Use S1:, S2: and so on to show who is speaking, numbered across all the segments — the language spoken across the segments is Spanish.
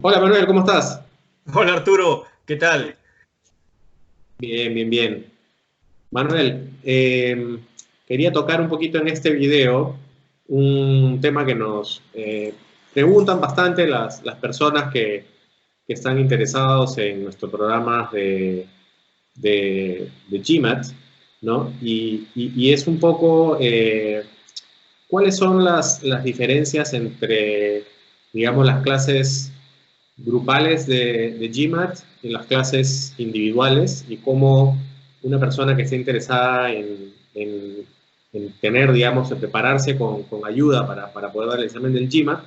S1: Hola Manuel, ¿cómo estás?
S2: Hola Arturo, ¿qué tal?
S1: Bien, bien, bien. Manuel, quería tocar un poquito en este video un tema que nos preguntan bastante las personas que están interesados en nuestro programa de GMAT, ¿no? Y es un poco, ¿cuáles son las diferencias entre, digamos, las clases grupales de GMAT y las clases individuales y cómo una persona que esté interesada en tener, digamos, en prepararse con ayuda para poder dar el examen del GMAT,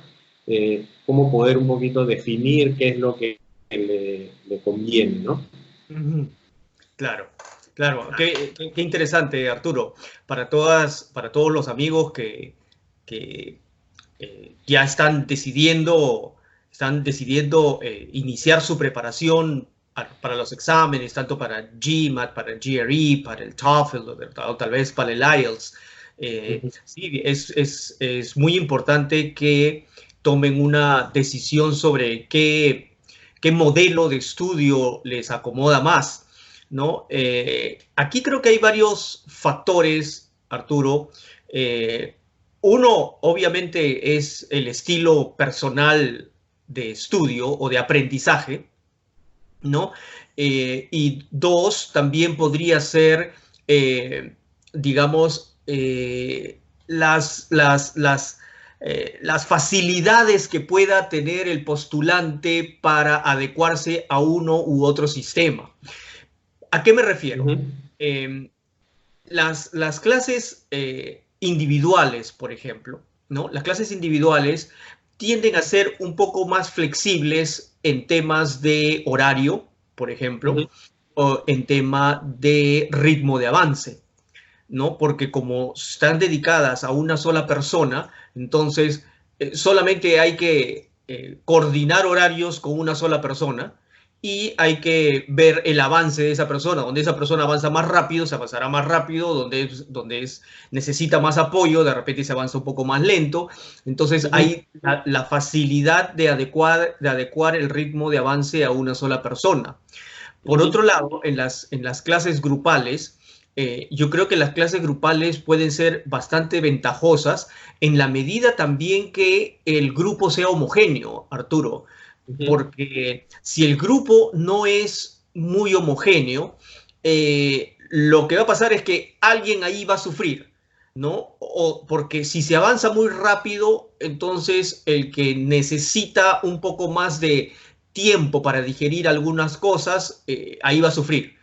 S1: cómo poder un poquito definir qué es lo que le conviene, ¿no?
S2: Ujú. Claro, claro, qué interesante, Arturo. Para todos los amigos que ya están decidiendo iniciar su preparación para los exámenes, tanto para GMAT, para el GRE, para el TOEFL o tal vez para el IELTS. Sí, es muy importante que tomen una decisión sobre qué modelo de estudio les acomoda más, ¿no? Aquí creo que hay varios factores, Arturo. Eh, Uno, obviamente, es el estilo personal de estudio o de aprendizaje, ¿no? Y dos, también podría ser, eh, digamos, las facilidades que pueda tener el postulante para adecuarse a uno u otro sistema. ¿A qué me refiero?
S1: Ujú.
S2: Eh, las clases individuales, por ejemplo, ¿no? Las clases individuales tienden a ser un poco más flexibles en temas de horario, por ejemplo,
S1: Ujú.
S2: o en tema de ritmo de avance, ¿no? Porque como están dedicadas a una sola persona, entonces solamente hay que coordinar horarios con una sola persona y hay que ver el avance de esa persona. Donde esa persona avanza más rápido, se avanzará más rápido, necesita más apoyo, de repente se avanza un poco más lento. Entonces
S1: Ujú.
S2: hay la facilidad de adecuar el ritmo de avance a una sola persona. Por
S1: Ujú.
S2: otro lado, en las clases grupales, yo creo que las clases grupales pueden ser bastante ventajosas en la medida también que el grupo sea homogéneo, Arturo,
S1: Ujú.
S2: porque si el grupo no es muy homogéneo, lo que va a pasar es que alguien ahí va a sufrir, ¿no? O porque si se avanza muy rápido, entonces el que necesita un poco más de tiempo para digerir algunas cosas, ahí va a sufrir.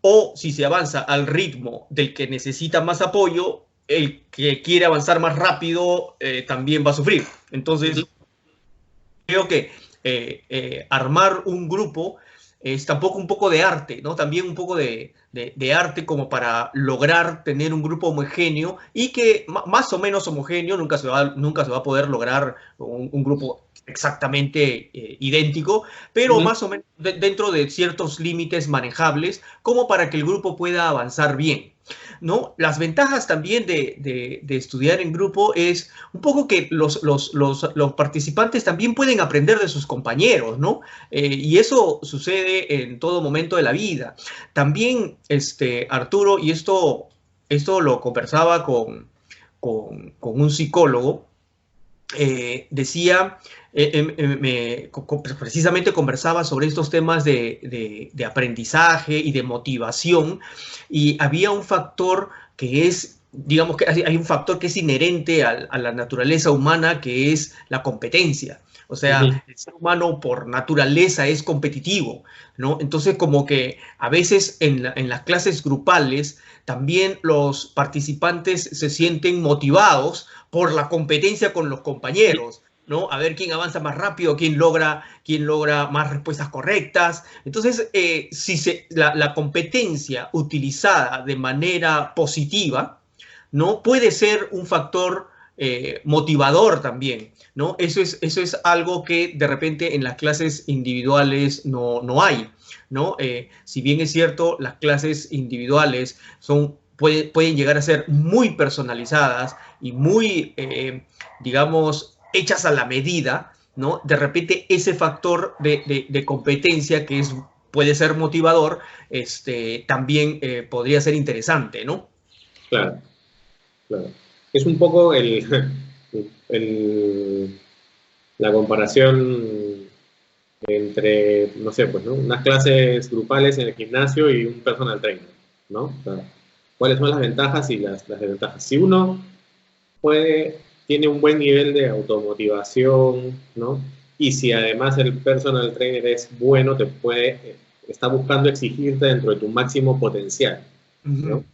S2: O si se avanza al ritmo del que necesita más apoyo, el que quiere avanzar más rápido también va a sufrir.
S1: Ujú.
S2: Entonces, creo que armar un grupo es tampoco un poco de arte, ¿no? También un poco de arte como para lograr tener un grupo homogéneo y que más o menos homogéneo, nunca se va a poder lograr un grupo exactamente idéntico, pero
S1: Ujú.
S2: más o menos dentro de ciertos límites manejables como para que el grupo pueda avanzar bien, ¿no? Las ventajas también de estudiar en grupo es un poco que los participantes también pueden aprender de sus compañeros, ¿no? Y eso sucede en todo momento de la vida. También, Arturo, y esto lo conversaba con un psicólogo, decía, precisamente conversaba sobre estos temas de aprendizaje y de motivación, y había un factor que es, digamos que hay un factor que es inherente a la naturaleza humana, que es la competencia. O sea,
S1: Ujú.
S2: el ser humano por naturaleza es competitivo, ¿no? Entonces, como que a veces en las clases grupales también los participantes se sienten motivados por la competencia con los compañeros, ¿no? A ver quién avanza más rápido, quién logra más respuestas correctas. Entonces, si la competencia utilizada de manera positiva, ¿no? Puede ser un factor motivador también, ¿no? Eso es algo que de repente en las clases individuales no hay, ¿no? Si bien es cierto, las clases individuales pueden llegar a ser muy personalizadas y muy, digamos, hechas a la medida, ¿no? De repente ese factor de competencia que puede ser motivador, también podría ser interesante, ¿no?
S1: Claro, claro. Es un poco la comparación entre, no sé, pues, ¿no? Unas clases grupales en el gimnasio y un personal trainer, ¿no? O sea, ¿cuáles son las ventajas y las desventajas? Si uno tiene un buen nivel de automotivación, ¿no? Y si además el personal trainer es bueno, está buscando exigirte dentro de tu máximo potencial, ¿no?
S2: Ujú.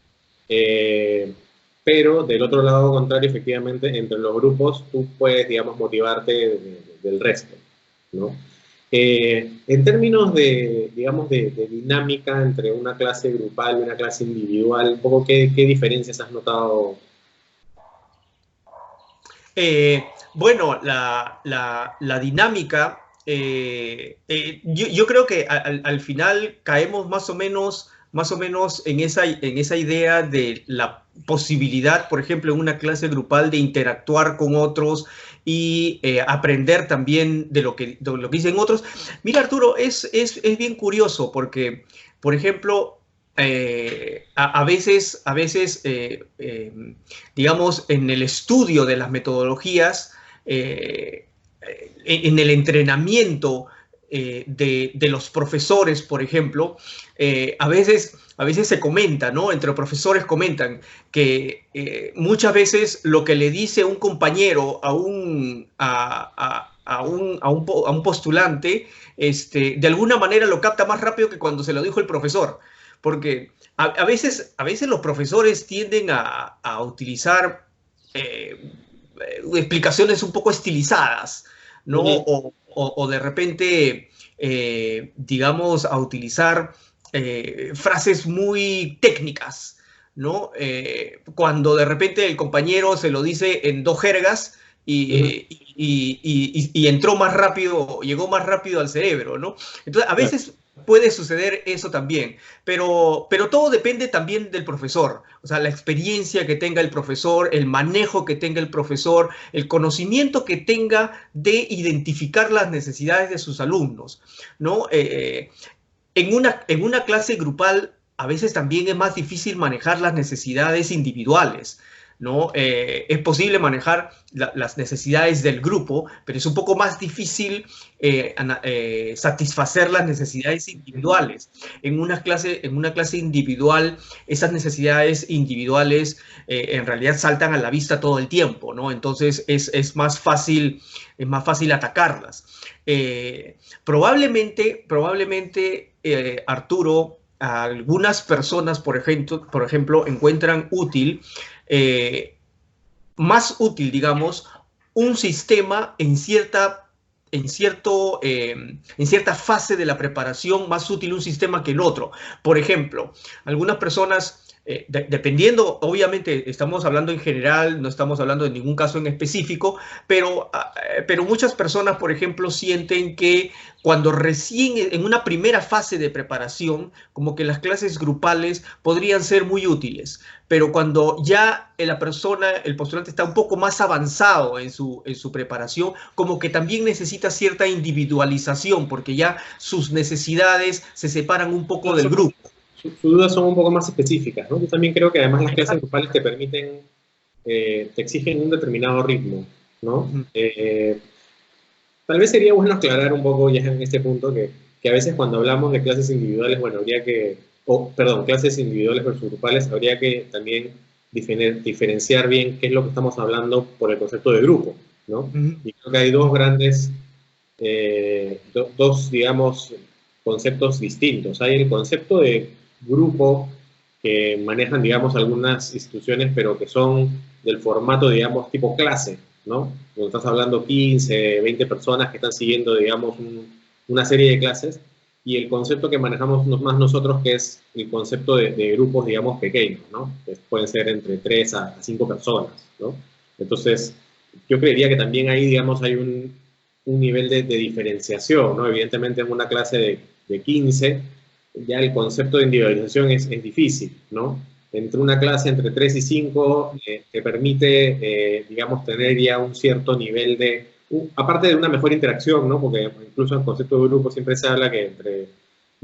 S1: Pero del otro lado contrario, efectivamente, entre los grupos tú puedes, digamos, motivarte del resto, ¿no? En términos de, digamos, de dinámica entre una clase grupal y una clase individual, un poco qué diferencias has notado.
S2: Bueno, la dinámica, yo creo que al final caemos más o menos en esa idea de la posibilidad, por ejemplo, en una clase grupal de interactuar con otros y aprender también de lo que dicen otros. Mira, Arturo, es bien curioso porque, por ejemplo, a veces digamos, en el estudio de las metodologías, en el entrenamiento de los profesores, por ejemplo, a veces se comenta, ¿no? Entre profesores comentan que muchas veces lo que le dice un compañero a un postulante, de alguna manera lo capta más rápido que cuando se lo dijo el profesor. Porque a veces los profesores tienden a utilizar explicaciones un poco estilizadas, ¿no?
S1: Ujú.
S2: O de repente, digamos, a utilizar frases muy técnicas, ¿no? Cuando de repente el compañero se lo dice en dos jergas
S1: Ujú.
S2: y entró más rápido, llegó más rápido al cerebro, ¿no? Entonces, a
S1: Claro.
S2: veces puede suceder eso también, pero todo depende también del profesor, o sea, la experiencia que tenga el profesor, el manejo que tenga el profesor, el conocimiento que tenga de identificar las necesidades de sus alumnos, ¿no? En una clase grupal a veces también es más difícil manejar las necesidades individuales, ¿no? Es posible manejar las necesidades del grupo, pero es un poco más difícil satisfacer las necesidades individuales. En una clase individual, esas necesidades individuales en realidad saltan a la vista todo el tiempo, ¿no? Entonces es más fácil atacarlas. Probablemente Arturo, algunas personas, por ejemplo encuentran útil, eh, más útil, digamos, un sistema en cierta fase de la preparación, más útil un sistema que el otro. Por ejemplo, algunas personas, dependiendo, obviamente estamos hablando en general, no estamos hablando de ningún caso en específico, pero muchas personas, por ejemplo, sienten que cuando recién en una primera fase de preparación, como que las clases grupales podrían ser muy útiles, pero cuando ya el postulante está un poco más avanzado en su preparación, como que también necesita cierta individualización, porque ya sus necesidades se separan un poco del grupo.
S1: Sus dudas son un poco más específicas, ¿no? Yo también creo que además las clases grupales te permiten, te exigen un determinado ritmo, ¿no?
S2: Ujú.
S1: Tal vez sería bueno aclarar un poco ya en este punto que a veces cuando hablamos de clases individuales, bueno, perdón, clases individuales versus grupales, habría que también diferenciar bien qué es lo que estamos hablando por el concepto de grupo, ¿no?
S2: Ujú.
S1: Y creo que hay dos grandes, digamos, conceptos distintos. Hay el concepto de grupo que manejan, digamos, algunas instituciones, pero que son del formato, digamos, tipo clase, ¿no? Cuando estás hablando 15, 20 personas que están siguiendo, digamos, una serie de clases, y el concepto que manejamos más nosotros, que es el concepto de grupos, digamos, pequeños, ¿no? Que pueden ser entre 3 a 5 personas, ¿no? Entonces, yo creería que también ahí, digamos, hay un nivel de diferenciación, ¿no? Evidentemente en una clase de 15 ya el concepto de individualización es difícil, ¿no? Entre una clase entre 3 y 5 te permite, digamos, tener ya un cierto nivel aparte de una mejor interacción, ¿no? Porque incluso en el concepto de grupo siempre se habla que entre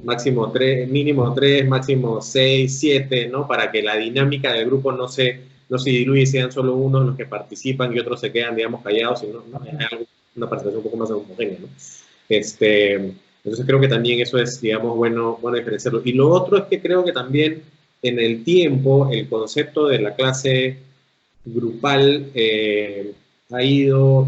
S1: máximo 3, mínimo 3, máximo 6, 7, ¿no? Para que la dinámica del grupo no se diluye y sean solo unos los que participan y otros se quedan, digamos, callados, sino ¿no? Hay una participación un poco más homogénea, ¿no? Entonces creo que también eso es, digamos, bueno diferenciarlo. Y lo otro es que creo que también en el tiempo el concepto de la clase grupal ha ido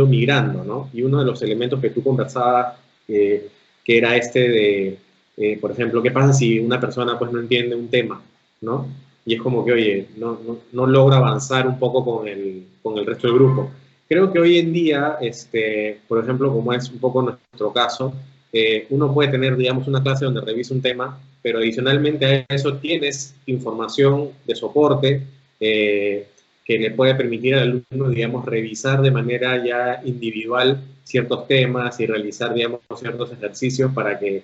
S1: migrando, ¿no? Y uno de los elementos que tú conversabas, que era este de, por ejemplo, ¿qué pasa si una persona pues no entiende un tema, ¿no? Y es como que, oye, no logra avanzar un poco con el resto del grupo. Creo que hoy en día, por ejemplo, como es un poco nuestro caso, uno puede tener, digamos, una clase donde revisa un tema, pero adicionalmente a eso tienes información de soporte que le puede permitir al alumno, digamos, revisar de manera ya individual ciertos temas y realizar, digamos, ciertos ejercicios para que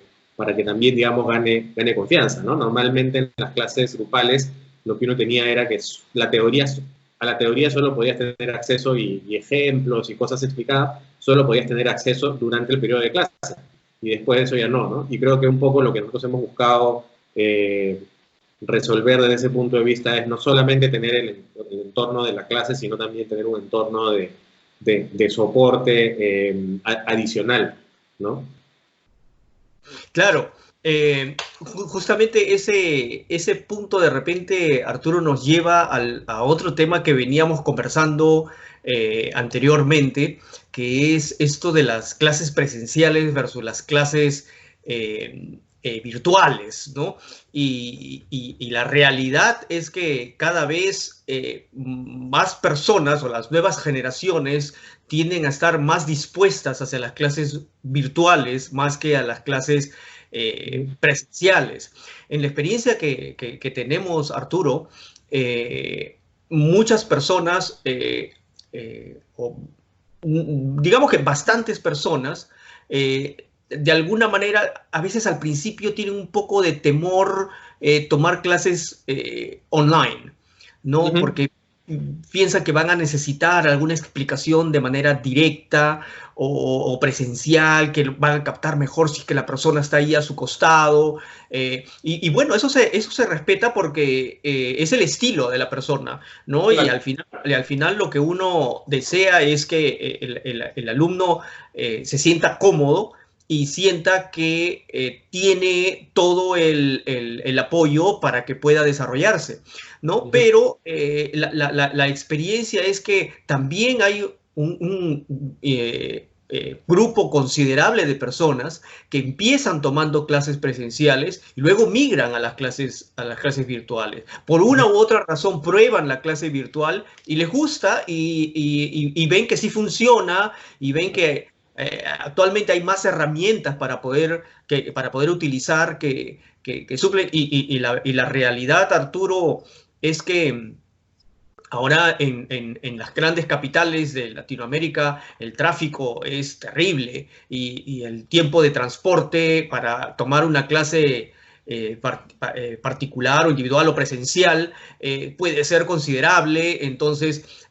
S1: también, digamos, gane confianza, ¿no? Normalmente en las clases grupales lo que uno tenía era que a la teoría solo podías tener acceso y ejemplos y cosas explicadas, solo podías tener acceso durante el periodo de clase y después de eso ya no. Y creo que un poco lo que nosotros hemos buscado resolver desde ese punto de vista es no solamente tener el entorno de la clase, sino también tener un entorno de soporte adicional, ¿no?
S2: Claro, justamente ese punto de repente, Arturo, nos lleva a otro tema que veníamos conversando anteriormente, que es esto de las clases presenciales versus las clases virtuales, ¿no? Y la realidad es que cada vez más personas o las nuevas generaciones tienden a estar más dispuestas hacia las clases virtuales más que a las clases presenciales. En la experiencia que tenemos, Arturo, muchas personas, digamos que bastantes personas, de alguna manera, a veces al principio tienen un poco de temor tomar clases online, ¿no? Porque piensan que van a necesitar alguna explicación de manera directa o presencial, que van a captar mejor si es que la persona está ahí a su costado. Y bueno, eso se respeta porque es el estilo de la persona, ¿no? Claro. Y al final lo que uno desea es que el alumno se sienta cómodo y sienta que tiene todo el apoyo para que pueda desarrollarse, ¿no? Pero la experiencia es que también hay un grupo considerable de personas que empiezan tomando clases presenciales y luego migran a las clases virtuales. Por una u otra razón prueban la clase virtual y les gusta y ven que sí funciona y ven que actualmente hay más herramientas para poder utilizar que suplen. Y la realidad, Arturo, es que ahora en las grandes capitales de Latinoamérica el tráfico es terrible y el tiempo de transporte para tomar una clase particular o individual o presencial puede ser considerable. Entonces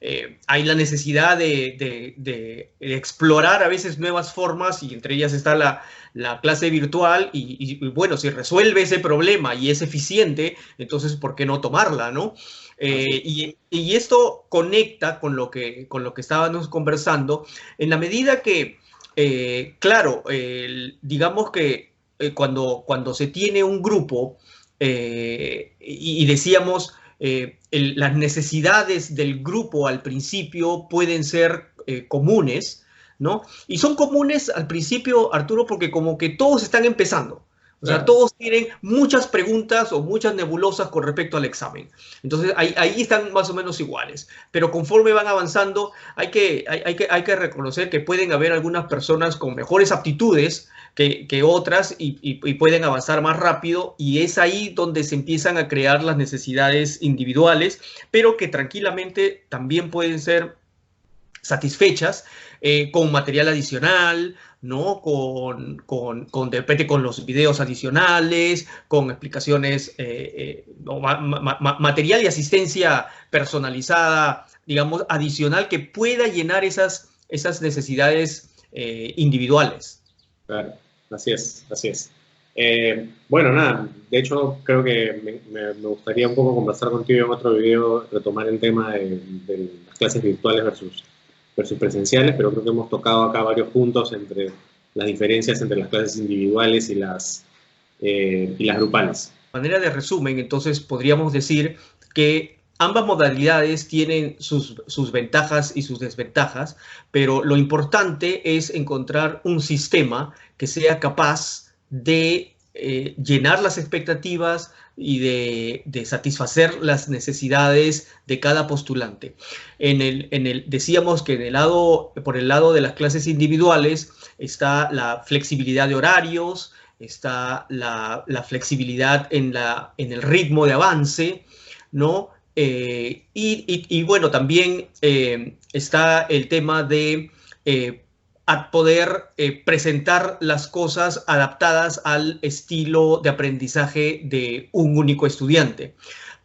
S2: hay la necesidad de explorar a veces nuevas formas y entre ellas está la clase virtual y bueno, si resuelve ese problema y es eficiente, entonces ¿por qué no tomarla, no? Y esto conecta con lo que estábamos conversando en la medida que, claro, digamos que cuando se tiene un grupo y decíamos las necesidades del grupo al principio pueden ser comunes, ¿no? Y son comunes al principio, Arturo, porque como que todos están empezando. O sea, todos tienen muchas preguntas o muchas nebulosas con respecto al examen. Entonces, ahí están más o menos iguales. Pero conforme van avanzando, hay que reconocer que pueden haber algunas personas con mejores aptitudes que otras y pueden avanzar más rápido. Y es ahí donde se empiezan a crear las necesidades individuales, pero que tranquilamente también pueden ser satisfechas con material adicional, ¿no? De repente con los videos adicionales, con explicaciones, material y asistencia personalizada, digamos, adicional que pueda llenar esas esas necesidades individuales.
S1: Claro, así es, así es. Bueno, nada, de hecho creo que me gustaría un poco conversar contigo en otro video, retomar el tema de las clases virtuales versus presenciales, pero creo que hemos tocado acá varios puntos entre las diferencias entre las clases individuales y las grupales.
S2: De manera de resumen, entonces podríamos decir que ambas modalidades tienen sus ventajas y sus desventajas, pero lo importante es encontrar un sistema que sea capaz de llenar las expectativas y de satisfacer las necesidades de cada postulante. Decíamos que por el lado de las clases individuales está la flexibilidad de horarios, está la flexibilidad en el ritmo de avance, ¿no? Y bueno, también está el tema de poder presentar las cosas adaptadas al estilo de aprendizaje de un único estudiante.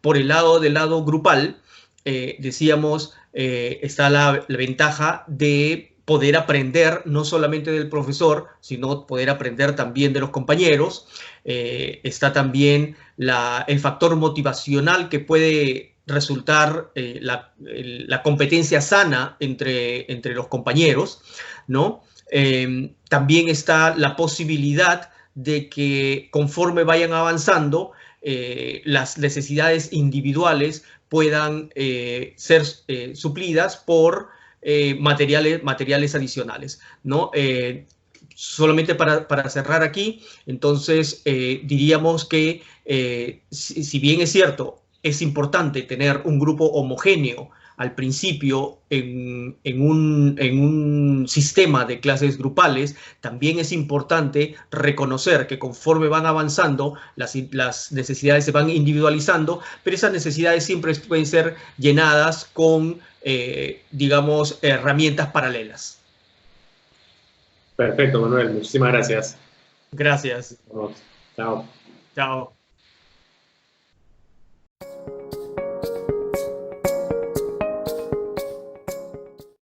S2: Por el lado grupal, decíamos, está la ventaja de poder aprender no solamente del profesor, sino poder aprender también de los compañeros. Está también el factor motivacional que puede resultar la competencia sana entre los compañeros, ¿no? También está la posibilidad de que conforme vayan avanzando, las necesidades individuales puedan ser suplidas por materiales adicionales, ¿no? Solamente para cerrar aquí, entonces diríamos que si bien es cierto, es importante tener un grupo homogéneo al principio en un sistema de clases grupales, también es importante reconocer que conforme van avanzando, las necesidades se van individualizando, pero esas necesidades siempre pueden ser llenadas con, digamos, herramientas paralelas.
S1: Perfecto, Manuel, muchísimas gracias.
S2: Gracias.
S1: Vamos. Chao.
S2: Chao.